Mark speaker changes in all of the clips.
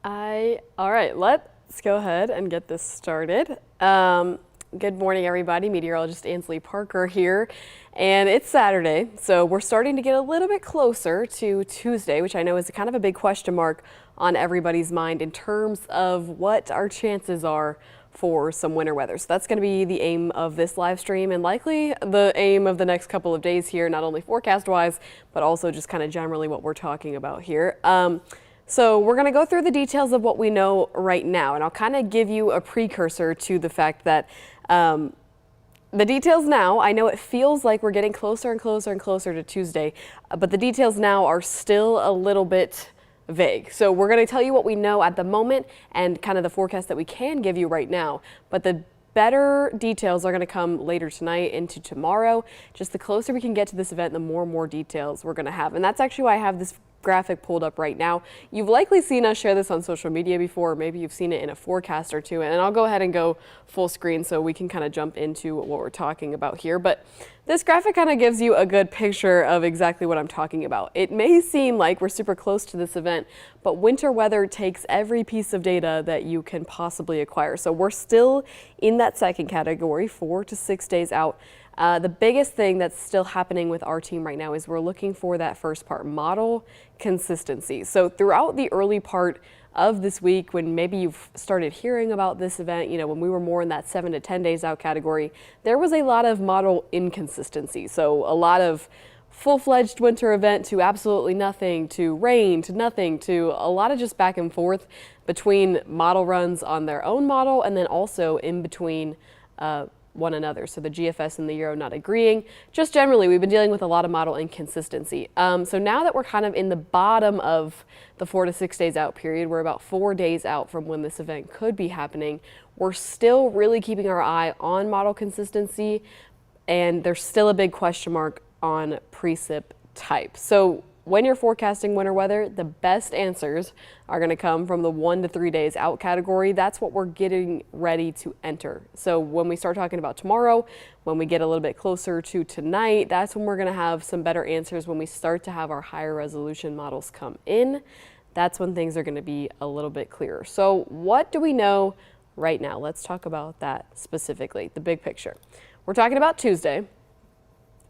Speaker 1: All right, let's go ahead and get this started. Good morning, everybody. Meteorologist Ansley Parker here. And it's Saturday, so we're starting to get a little bit closer to Tuesday, which I know is kind of a big question mark on everybody's mind in terms of what our chances are for some winter weather. So that's going to be the aim of this live stream and likely the aim of the next couple of days here, not only forecast wise, but also just kind of generally what we're talking about here. So we're going to go through the details of what we know right now, and I'll kind of give you a precursor to the fact that the details now, I know it feels like we're getting closer and closer and closer to Tuesday, but the details now are still a little bit vague. So we're going to tell you what we know at the moment and kind of the forecast that we can give you right now, but the better details are going to come later tonight into tomorrow. Just the closer we can get to this event, the more and more details we're going to have. And that's actually why I have this graphic pulled up right now. You've likely seen us share this on social media before, or maybe you've seen it in a forecast or two, and I'll go ahead and go full screen so we can kind of jump into what we're talking about here. But this graphic kind of gives you a good picture of exactly what I'm talking about. It may seem like we're super close to this event, but winter weather takes every piece of data that you can possibly acquire. So we're still in that second category, 4 to 6 days out. The biggest thing that's still happening with our team right now is we're looking for that first part, model consistency. So throughout the early part of this week, when maybe you've started hearing about this event, you know, when we were more in that 7 to 10 days out category, there was a lot of model inconsistency. So a lot of full-fledged winter event to absolutely nothing, to rain, to nothing, to a lot of just back and forth between model runs on their own model and then also in between one another. So the GFS and the Euro not agreeing. Just generally, we've been dealing with a lot of model inconsistency. So now that we're kind of in the bottom of the 4 to 6 days out period, we're about 4 days out from when this event could be happening. We're still really keeping our eye on model consistency, and there's still a big question mark on precip type. So when you're forecasting winter weather, the best answers are going to come from the 1 to 3 days out category. That's what we're getting ready to enter. So when we start talking about tomorrow, when we get a little bit closer to tonight, that's when we're going to have some better answers. When we start to have our higher resolution models come in, that's when things are going to be a little bit clearer. So what do we know right now? Let's talk about that specifically, the big picture. We're talking about Tuesday,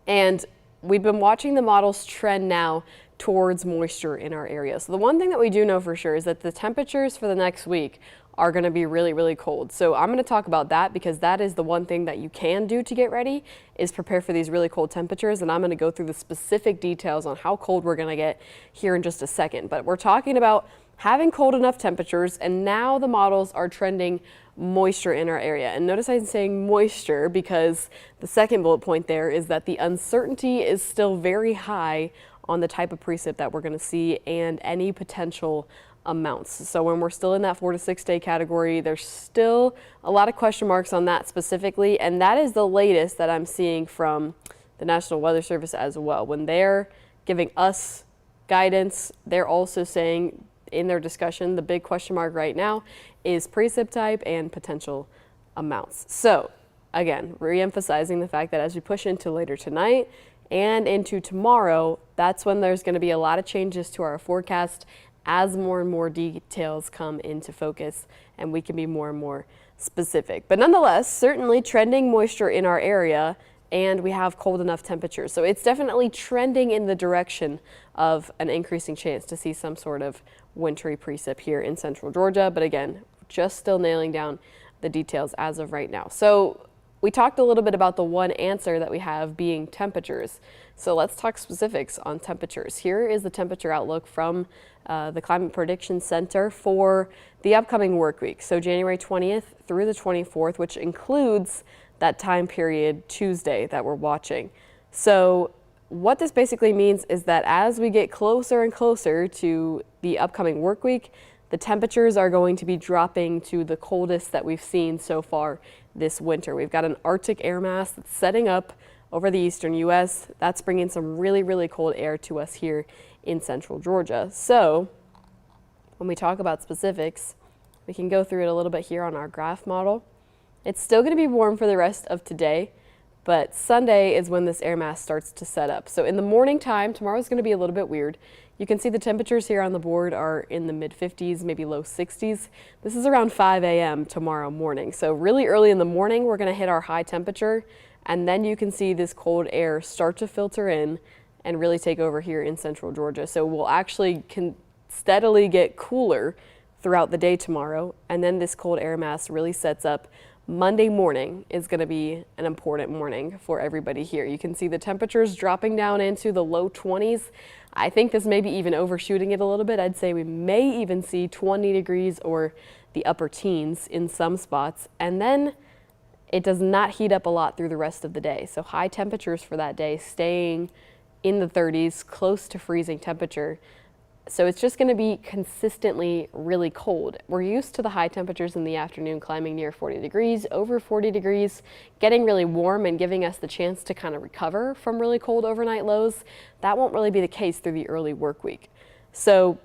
Speaker 1: and we've been watching the models trend now towards moisture in our area. So the one thing that we do know for sure is that the temperatures for the next week are going to be really, really cold. So I'm going to talk about that because that is the one thing that you can do to get ready is prepare for these really cold temperatures. And I'm going to go through the specific details on how cold we're going to get here in just a second. But we're talking about having cold enough temperatures, and now the models are trending moisture in our area. And notice I'm saying moisture because the second bullet point there is that the uncertainty is still very high on the type of precip that we're going to see and any potential amounts. So when we're still in that 4 to 6 day category, there's still a lot of question marks on that specifically, and that is the latest that I'm seeing from the National Weather Service as well. When they're giving us guidance, they're also saying in their discussion, the big question mark right now is precip type and potential amounts. So again, re-emphasizing the fact that as we push into later tonight and into tomorrow, that's when there's going to be a lot of changes to our forecast as more and more details come into focus and we can be more and more specific. But nonetheless, certainly trending moisture in our area, and we have cold enough temperatures. So it's definitely trending in the direction of an increasing chance to see some sort of wintry precip here in central Georgia. But again, just still nailing down the details as of right now. So we talked a little bit about the one answer that we have being temperatures. So let's talk specifics on temperatures. Here is the temperature outlook from the Climate Prediction Center for the upcoming work week. So January 20th through the 24th, which includes that time period Tuesday that we're watching. So what this basically means is that as we get closer and closer to the upcoming work week, the temperatures are going to be dropping to the coldest that we've seen so far this winter. We've got an Arctic air mass that's setting up over the eastern U.S. That's bringing some really, really cold air to us here in central Georgia. So when we talk about specifics, we can go through it a little bit here on our graph model. It's still going to be warm for the rest of today, but Sunday is when this air mass starts to set up. So in the morning time, tomorrow's going to be a little bit weird. You can see the temperatures here on the board are in the mid 50s, maybe low 60s. This is around 5 a.m. tomorrow morning. So really early in the morning, we're going to hit our high temperature, and then you can see this cold air start to filter in and really take over here in central Georgia. So we'll actually steadily get cooler throughout the day tomorrow, and then this cold air mass really sets up. Monday morning is going to be an important morning for everybody here. You can see the temperatures dropping down into the low 20s. I think this may be even overshooting it a little bit. I'd say we may even see 20 degrees or the upper teens in some spots. And then it does not heat up a lot through the rest of the day. So high temperatures for that day staying in the 30s, close to freezing temperature. So it's just going to be consistently really cold. We're used to the high temperatures in the afternoon climbing near 40 degrees, over 40 degrees, getting really warm and giving us the chance to kind of recover from really cold overnight lows. That won't really be the case through the early work week. So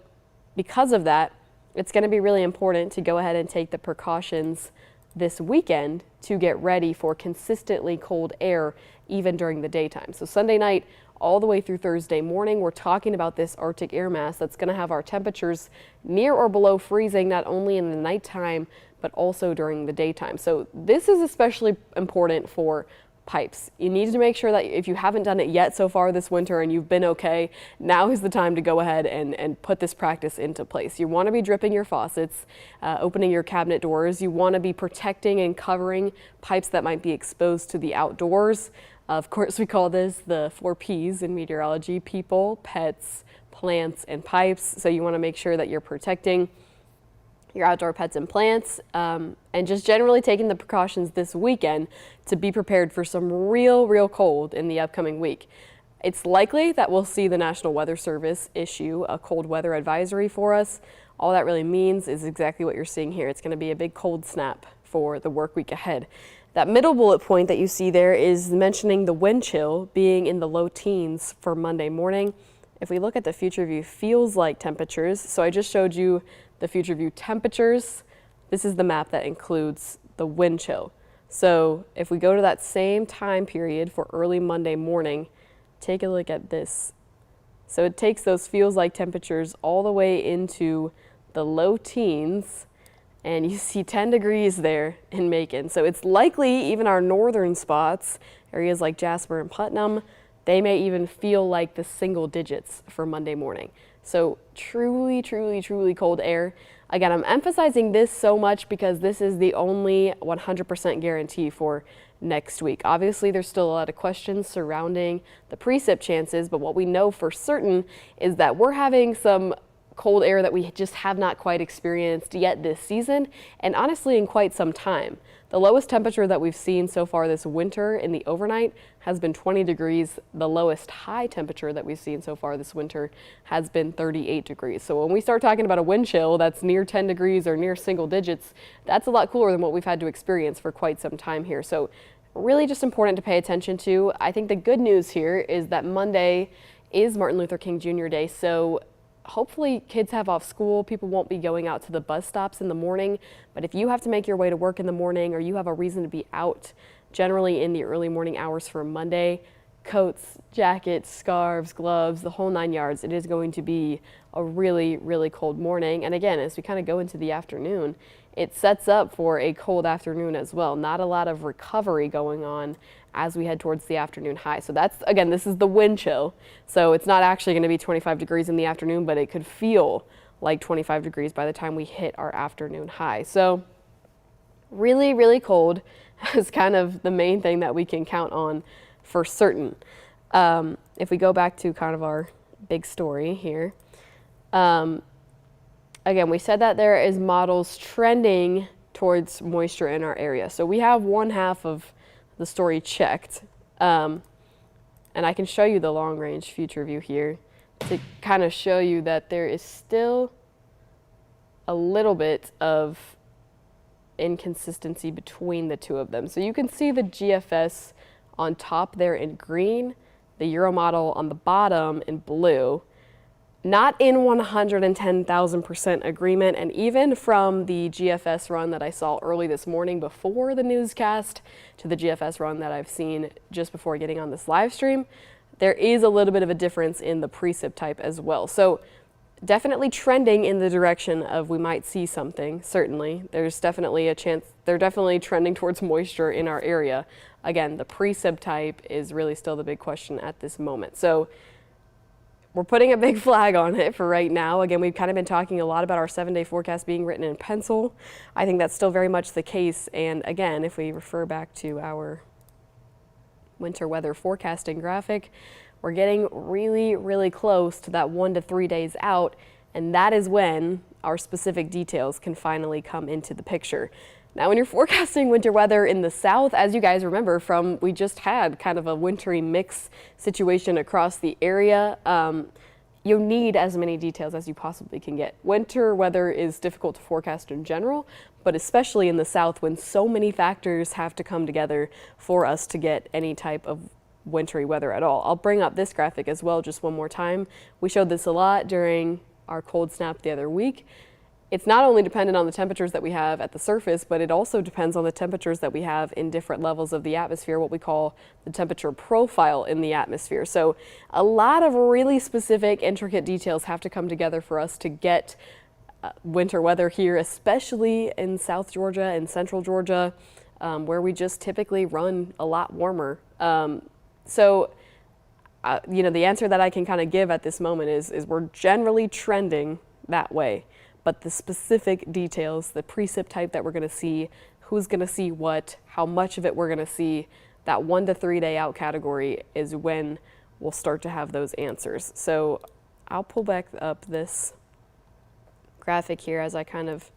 Speaker 1: because of that, it's going to be really important to go ahead and take the precautions this weekend to get ready for consistently cold air even during the daytime. So Sunday night all the way through Thursday morning, we're talking about this Arctic air mass that's going to have our temperatures near or below freezing, not only in the nighttime, but also during the daytime. So this is especially important for pipes. You need to make sure that if you haven't done it yet so far this winter and you've been okay, now is the time to go ahead and put this practice into place. You want to be dripping your faucets, opening your cabinet doors. You want to be protecting and covering pipes that might be exposed to the outdoors. Of course, we call this the 4 Ps in meteorology: people, pets, plants, and pipes. So you want to make sure that you're protecting your outdoor pets and plants, and just generally taking the precautions this weekend to be prepared for some real cold in the upcoming week. It's likely that we'll see the National Weather Service issue a cold weather advisory for us. All that really means is exactly what you're seeing here. It's going to be a big cold snap for the work week ahead. That middle bullet point that you see there is mentioning the wind chill being in the low teens for Monday morning. If we look at the Futureview feels like temperatures, so I just showed you the Futureview temperatures. This is the map that includes the wind chill. So if we go to that same time period for early Monday morning, take a look at this. So it takes those feels like temperatures all the way into the low teens, and you see 10 degrees there in Macon. So it's likely even our northern spots, areas like Jasper and Putnam, they may even feel like the single digits for Monday morning. So truly cold air. Again, I'm emphasizing this so much because this is the only 100% guarantee for next week. Obviously, there's still a lot of questions surrounding the precip chances, but what we know for certain is that we're having some cold air that we just have not quite experienced yet this season, and honestly in quite some time. The lowest temperature that we've seen so far this winter in the overnight has been 20 degrees. The lowest high temperature that we've seen so far this winter has been 38 degrees. So when we start talking about a wind chill that's near 10 degrees or near single digits, that's a lot cooler than what we've had to experience for quite some time here. So really just important to pay attention to. I think the good news here is that Monday is Martin Luther King Jr. Day, so hopefully kids have off school. People won't be going out to the bus stops in the morning, but if you have to make your way to work in the morning or you have a reason to be out generally in the early morning hours for Monday, coats, jackets, scarves, gloves, the whole 9 yards, it is going to be a really cold morning. And again, as we kind of go into the afternoon, it sets up for a cold afternoon as well. Not a lot of recovery going on as we head towards the afternoon high. So that's, again, this is the wind chill. So it's not actually going to be 25 degrees in the afternoon, but it could feel like 25 degrees by the time we hit our afternoon high. So really cold is kind of the main thing that we can count on for certain. If we go back to kind of our big story here, again, we said that there is models trending towards moisture in our area. So we have one half of the story checked, and I can show you the long range Futureview here to kind of show you that there is still a little bit of inconsistency between the two of them. So you can see the GFS on top there in green, the Euro model on the bottom in blue. Not in 110,000% agreement, and even from the GFS run that I saw early this morning before the newscast to the GFS run that I've seen just before getting on this live stream, there is a little bit of a difference in the precip type as well. So definitely trending in the direction of we might see something, certainly. There's definitely a chance, they're definitely trending towards moisture in our area. Again, the precip type is really still the big question at this moment. So we're putting a big flag on it for right now. Again, we've kind of been talking a lot about our 7-day forecast being written in pencil. I think that's still very much the case. And again, if we refer back to our winter weather forecasting graphic, we're getting really, really close to that 1 to 3 days out, and that is when our specific details can finally come into the picture. Now, when you're forecasting winter weather in the south, as you guys remember from, we just had kind of a wintry mix situation across the area, you'll need as many details as you possibly can get. Winter weather is difficult to forecast in general, but especially in the south when so many factors have to come together for us to get any type of wintry weather at all. I'll bring up this graphic as well just one more time. We showed this a lot during our cold snap the other week. It's not only dependent on the temperatures that we have at the surface, but it also depends on the temperatures that we have in different levels of the atmosphere, what we call the temperature profile in the atmosphere. So a lot of really specific, intricate details have to come together for us to get winter weather here, especially in South Georgia and Central Georgia, where we just typically run a lot warmer. So the answer that I can kind of give at this moment is we're generally trending that way. But the specific details, the precip type that we're going to see, who's going to see what, how much of it we're going to see, that 1 to 3 day out category is when we'll start to have those answers. So I'll pull back up this graphic here as I kind of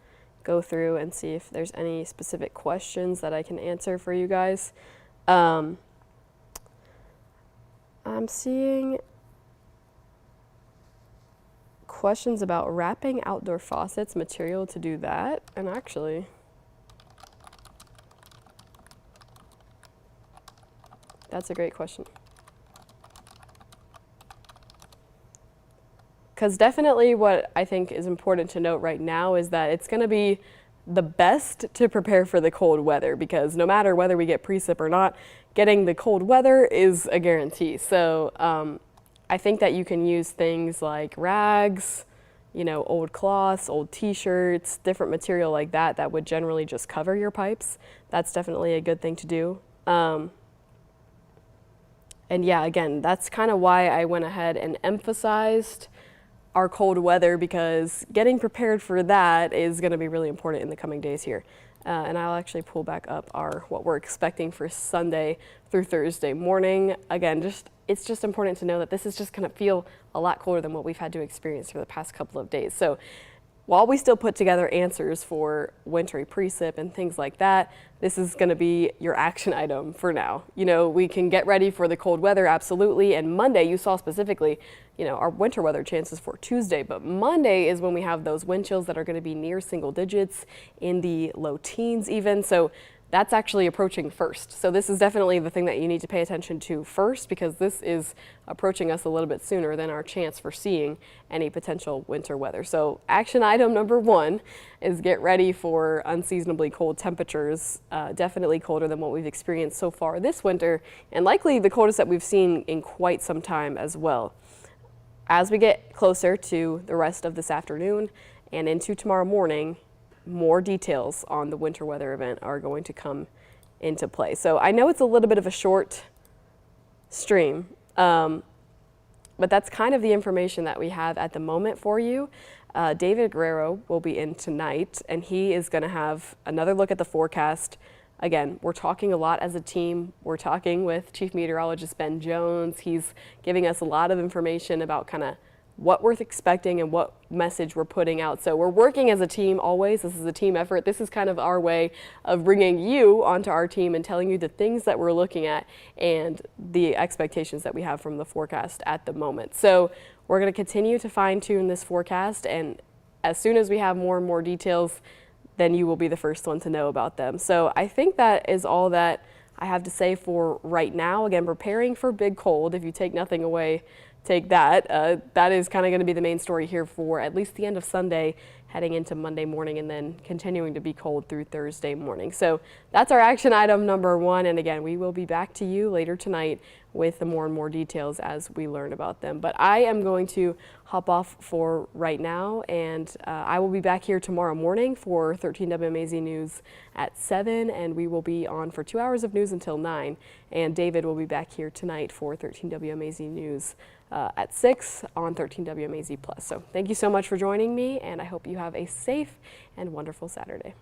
Speaker 1: go through and see if there's any specific questions that I can answer for you guys. I'm seeing questions about wrapping outdoor faucets material to do that, and actually that's a great question, because definitely what I think is important to note right now is that it's going to be the best to prepare for the cold weather, because no matter whether we get precip or not, getting the cold weather is a guarantee. So I think that you can use things like rags, old cloths, old t-shirts, different material like that that would generally just cover your pipes. That's definitely a good thing to do. And yeah, again, that's kind of why I went ahead and emphasized our cold weather, because getting prepared for that is going to be really important in the coming days here. And I'll actually pull back up what we're expecting for Sunday through Thursday morning. Again, it's just important to know that this is just going to feel a lot colder than what we've had to experience for the past couple of days. So while we still put together answers for wintry precip and things like that, this is going to be your action item for now. We can get ready for the cold weather, absolutely. And Monday, you saw specifically, our winter weather chances for Tuesday. But Monday is when we have those wind chills that are going to be near single digits, in the low teens even. So that's actually approaching first. So this is definitely the thing that you need to pay attention to first, because this is approaching us a little bit sooner than our chance for seeing any potential winter weather. So action item number 1 is get ready for unseasonably cold temperatures, definitely colder than what we've experienced so far this winter, and likely the coldest that we've seen in quite some time as well. As we get closer to the rest of this afternoon and into tomorrow morning, more details on the winter weather event are going to come into play. So I know it's a little bit of a short stream, but that's kind of the information that we have at the moment for you. David Guerrero will be in tonight, and he is going to have another look at the forecast. Again, we're talking a lot as a team. We're talking with Chief Meteorologist Ben Jones. He's giving us a lot of information about kind of what we're expecting and what message we're putting out. So we're working as a team always. This is a team effort. This is kind of our way of bringing you onto our team and telling you the things that we're looking at and the expectations that we have from the forecast at the moment. So we're going to continue to fine tune this forecast, and as soon as we have more and more details, then you will be the first one to know about them. So I think that is all that I have to say for right now. Again, preparing for big cold, if you take nothing away take that. That is kind of going to be the main story here for at least the end of Sunday, heading into Monday morning, and then continuing to be cold through Thursday morning. So that's our action item number 1. And again, we will be back to you later tonight with the more and more details as we learn about them. But I am going to hop off for right now, and I will be back here tomorrow morning for 13 WMAZ News at 7, and we will be on for 2 hours of news until 9. And David will be back here tonight for 13 WMAZ News at 6 on 13 WMAZ Plus. So thank you so much for joining me, and I hope you have a safe and wonderful Saturday.